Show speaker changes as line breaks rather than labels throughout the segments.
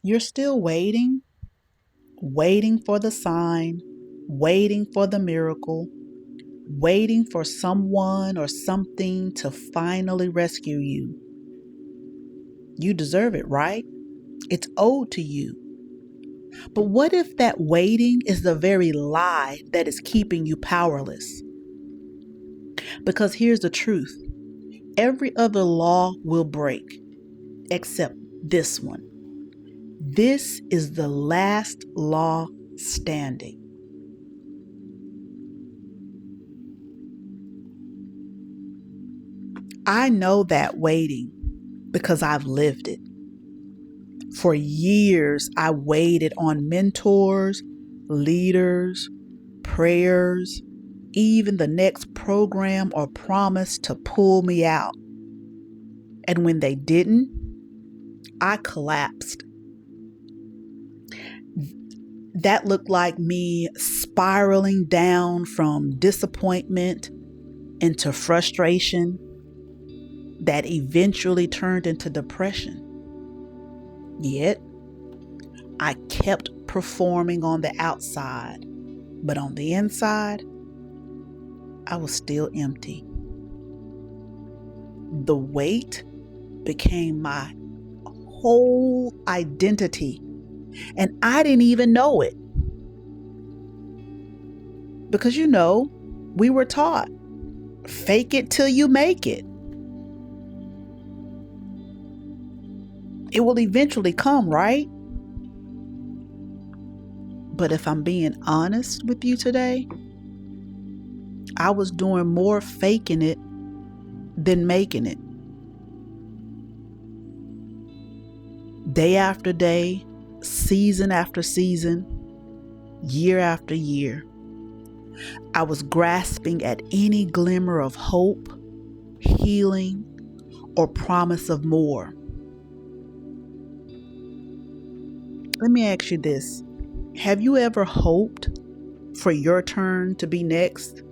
You're still waiting, waiting for the sign, waiting for the miracle, waiting for someone or something to finally rescue you. You deserve it, right? It's owed to you. But what if that waiting is the very lie that is keeping you powerless? Because here's the truth. Every other law will break, except this one. This is the last law standing. I know that waiting because I've lived it. For years, I waited on mentors, leaders, prayers, even the next program or promise to pull me out. And when they didn't, I collapsed. That looked like me spiraling down from disappointment into frustration that eventually turned into depression. Yet, I kept performing on the outside, but on the inside, I was still empty. The weight became my whole identity, and I didn't even know it. Because we were taught, fake it till you make it. It will eventually come, right? But if I'm being honest with you today, I was doing more faking it than making it. Day after day, season after season, year after year, I was grasping at any glimmer of hope, healing, or promise of more. Let me ask you this. Have you ever hoped for your turn to be next?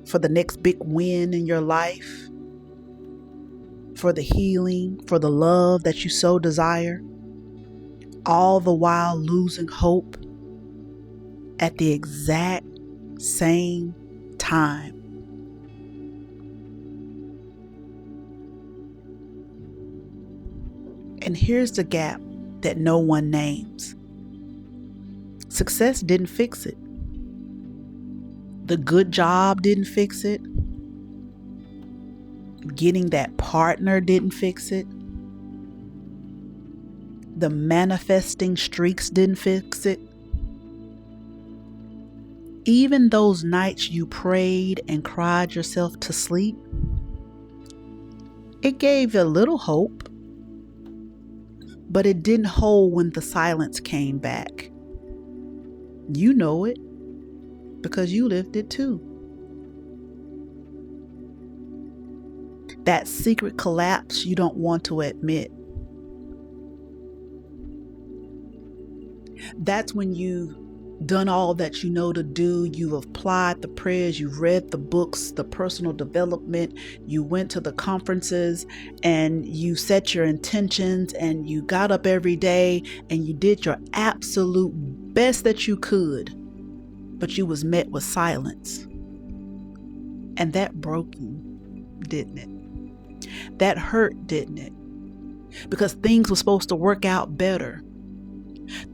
For the next big win in your life? For the healing, for the love that you so desire? All the while losing hope at the exact same time. And here's the gap that no one names. Success didn't fix it. The good job didn't fix it. Getting that partner didn't fix it. The manifesting streaks didn't fix it. Even those nights you prayed and cried yourself to sleep, it gave you a little hope, but it didn't hold when the silence came back. You know it because you lived it too. That secret collapse you don't want to admit. That's when you've done all that you know to do. You've applied the prayers, you've read the books, the personal development, you went to the conferences, and you set your intentions, and you got up every day and you did your absolute best that you could, but you was met with silence. And that broke you, didn't it? That hurt, didn't it? Because things were supposed to work out better.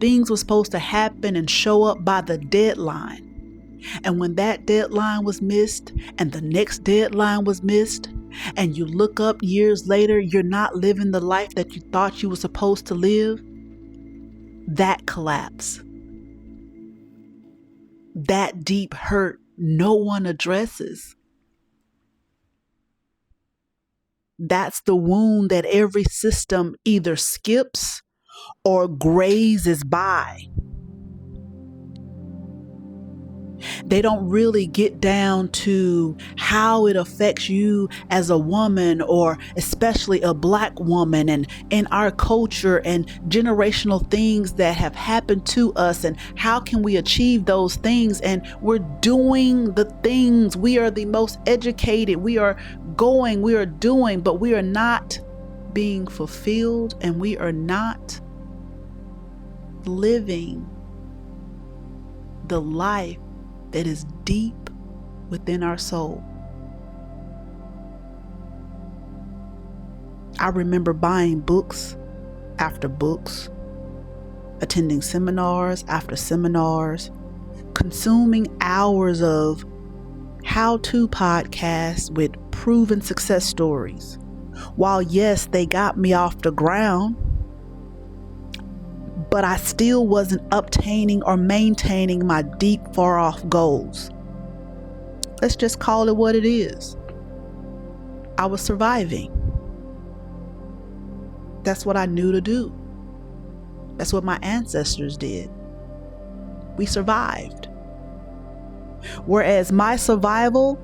Things were supposed to happen and show up by the deadline. And when that deadline was missed and the next deadline was missed, and you look up years later, you're not living the life that you thought you were supposed to live, that collapse, that deep hurt, no one addresses. That's the wound that every system either skips or grazes by. They don't really get down to how it affects you as a woman, or especially a Black woman, and in our culture and generational things that have happened to us, and how can we achieve those things. And we're doing the things. We are the most educated. We are going, we are doing, but we are not being fulfilled, and we are not living the life that is deep within our soul. I remember buying books after books, attending seminars after seminars, consuming hours of how-to podcasts with proven success stories. While yes, they got me off the ground, but I still wasn't obtaining or maintaining my deep, far-off goals. Let's just call it what it is. I was surviving. That's what I knew to do. That's what my ancestors did. We survived. Whereas my survival,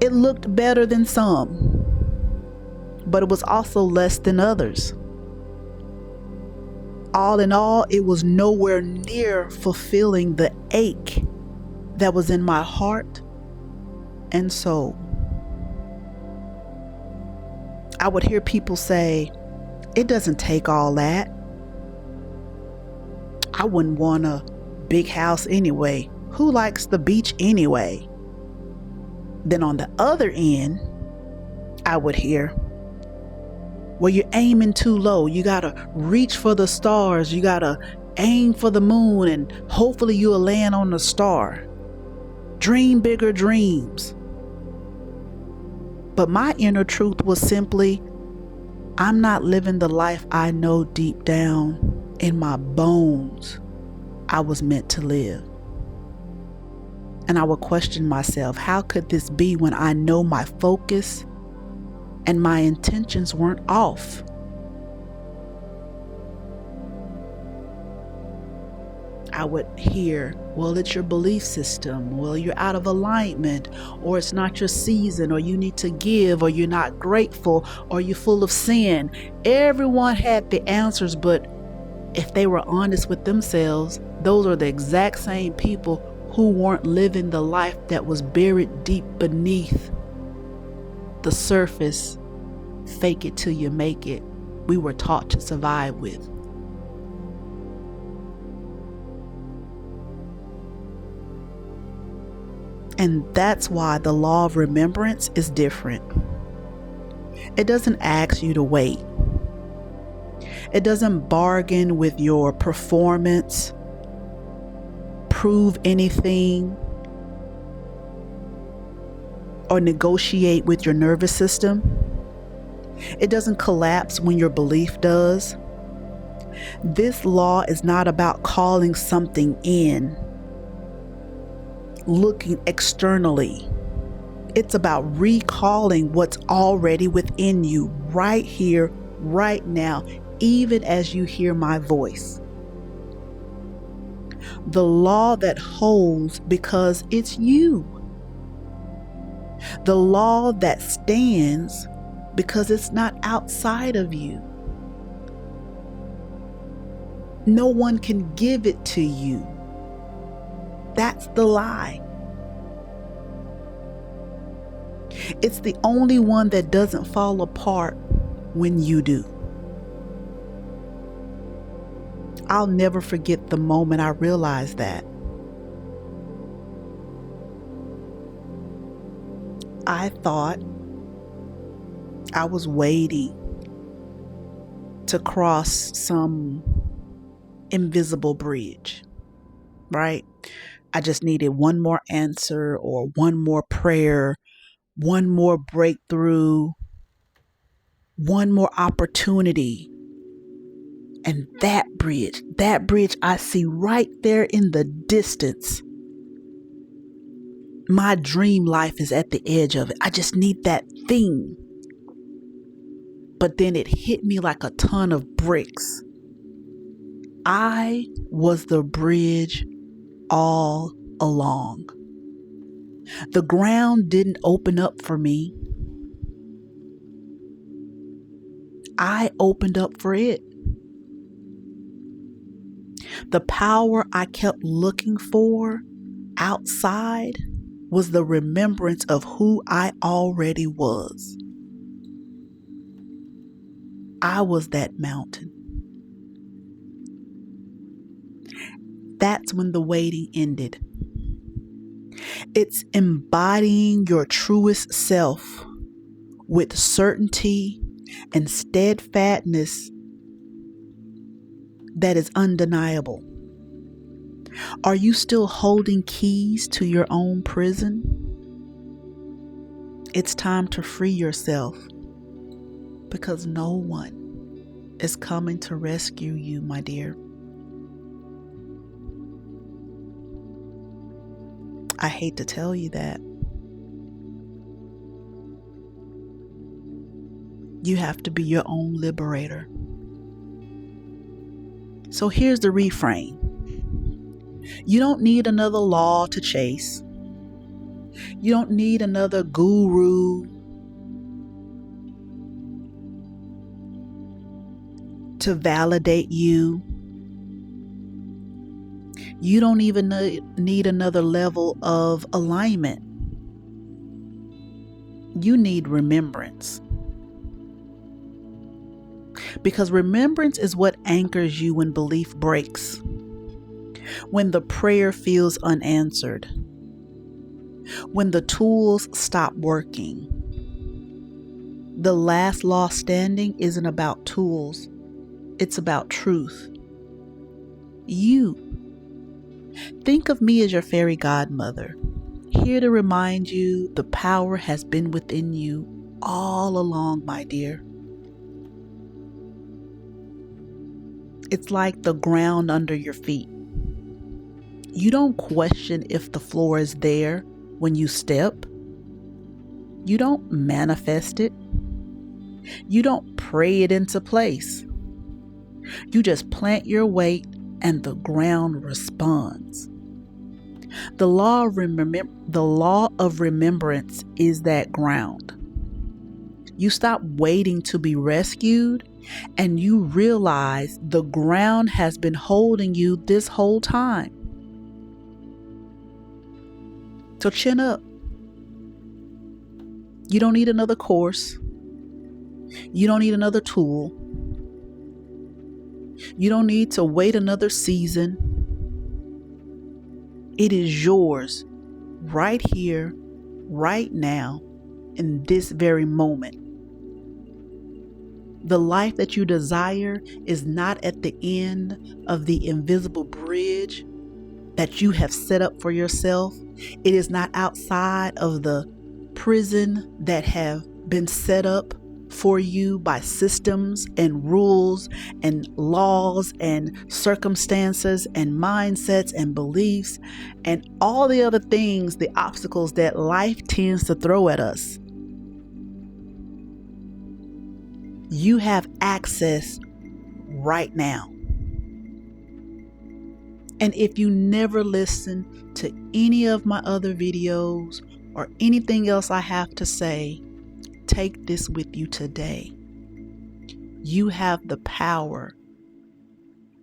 it looked better than some, but it was also less than others. All in all, it was nowhere near fulfilling the ache that was in my heart and soul. I would hear people say, it doesn't take all that. I wouldn't want a big house anyway. Who likes the beach anyway? Then on the other end, I would hear, well, you're aiming too low. You gotta reach for the stars. You gotta aim for the moon, and hopefully you'll land on the star. Dream bigger dreams. But my inner truth was simply, I'm not living the life I know deep down in my bones I was meant to live. And I would question myself, how could this be when I know my focus and my intentions weren't off? I would hear, well, it's your belief system. Well, you're out of alignment, or it's not your season, or you need to give, or you're not grateful, or you're full of sin. Everyone had the answers, but if they were honest with themselves, those are the exact same people who weren't living the life that was buried deep beneath the surface, fake it till you make it, we were taught to survive with. And that's why the law of remembrance is different. It doesn't ask you to wait. It doesn't bargain with your performance, prove anything, or negotiate with your nervous system. It doesn't collapse when your belief does. This law is not about calling something in, looking externally. It's about recalling what's already within you right here, right now, even as you hear my voice. The law that holds because it's you. The law that stands because it's not outside of you. No one can give it to you. That's the lie. It's the only one that doesn't fall apart when you do. I'll never forget the moment I realized that. I thought I was waiting to cross some invisible bridge, right? I just needed one more answer or one more prayer, one more breakthrough, one more opportunity. And that bridge I see right there in the distance. My dream life is at the edge of it. I just need that thing. But then it hit me like a ton of bricks. I was the bridge all along. The ground didn't open up for me. I opened up for it. The power I kept looking for outside was the remembrance of who I already was. I was that mountain. That's when the waiting ended. It's embodying your truest self with certainty and steadfastness that is undeniable. Are you still holding keys to your own prison? It's time to free yourself, because no one is coming to rescue you, my dear. I hate to tell you that. You have to be your own liberator. So here's the reframe. You don't need another law to chase. You don't need another guru to validate you. You don't even need another level of alignment. You need remembrance. Because remembrance is what anchors you when belief breaks, when the prayer feels unanswered, when the tools stop working. The last law standing isn't about tools, it's about truth. You. Think of me as your fairy godmother, here to remind you the power has been within you all along, my dear. It's like the ground under your feet. You don't question if the floor is there when you step. You don't manifest it. You don't pray it into place. You just plant your weight and the ground responds. The law of remembrance is that ground. You stop waiting to be rescued, and you realize the ground has been holding you this whole time. So chin up. You don't need another course. You don't need another tool. You don't need to wait another season. It is yours right here, right now, in this very moment. The life that you desire is not at the end of the invisible bridge that you have set up for yourself. It is not outside of the prison that have been set up for you by systems and rules and laws and circumstances and mindsets and beliefs and all the other things, the obstacles that life tends to throw at us. You have access right now. And if you never listen to any of my other videos or anything else I have to say, take this with you today. You have the power,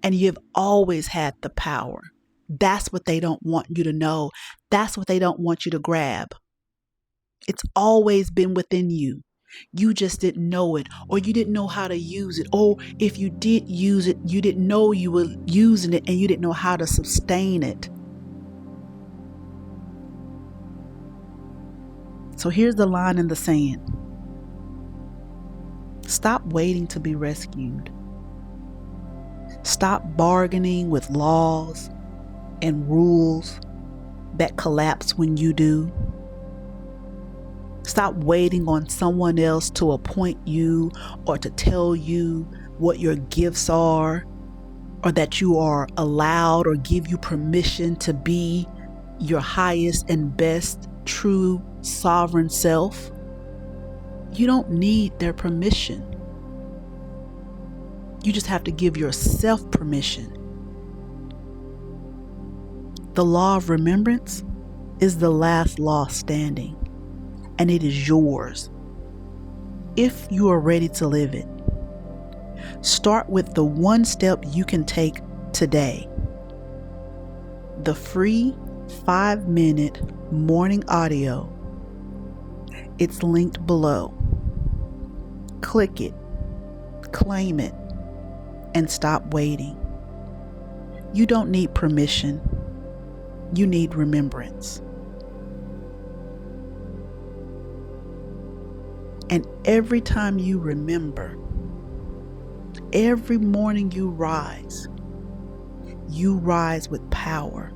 and you've always had the power. That's what they don't want you to know. That's what they don't want you to grab. It's always been within you. You just didn't know it, or you didn't know how to use it. Or if you did use it, you didn't know you were using it and you didn't know how to sustain it. So here's the line in the sand. Stop waiting to be rescued. Stop bargaining with laws and rules that collapse when you do. Stop waiting on someone else to appoint you or to tell you what your gifts are, or that you are allowed or give you permission to be your highest and best true sovereign self. You don't need their permission. You just have to give yourself permission. The law of remembrance is the last law standing, and it is yours if you are ready to live it. Start with the one step you can take today. The free 5-minute morning audio. It's linked below. Click it, claim it, and stop waiting. You don't need permission. You need remembrance. And every time you remember, every morning you rise with power.